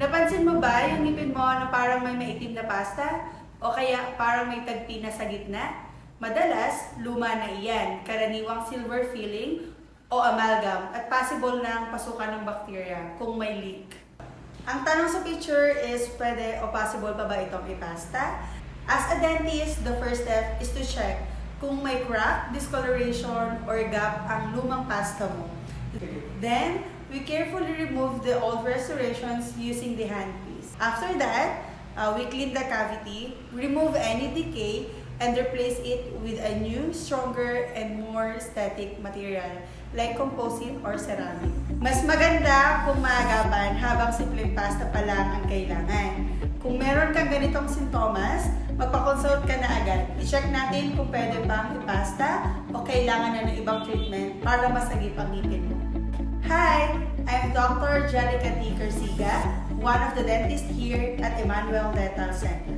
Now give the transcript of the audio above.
Napansin mo ba yung ngipin mo na parang may maitim na pasta? O kaya parang may tagpi na sa gitna? Madalas, luma na iyan, karaniwang silver filling o amalgam at possible na pasukan ng bacteria kung may leak. Ang tanong sa picture is, pwede o possible pa ba itong ipasta? As a dentist, the first step is to check kung may crack, discoloration, or gap ang lumang pasta mo. Then, we carefully remove the old restorations using the handpiece. After that, we clean the cavity, remove any decay, and replace it with a new, stronger, and more aesthetic material like composite or ceramic. Mas maganda kung maagapan habang simpleng pasta pa lang ang kailangan. Kung meron kang ganitong sintomas, magpa-consult ka na agad. I-check natin kung pwede pang ipasta o kailangan na ng ibang treatment para masagip ang ngipin mo. Hi! I'm Dr. Jellica T. Corsiga, one of the dentists here at Emmanuel Dental Center.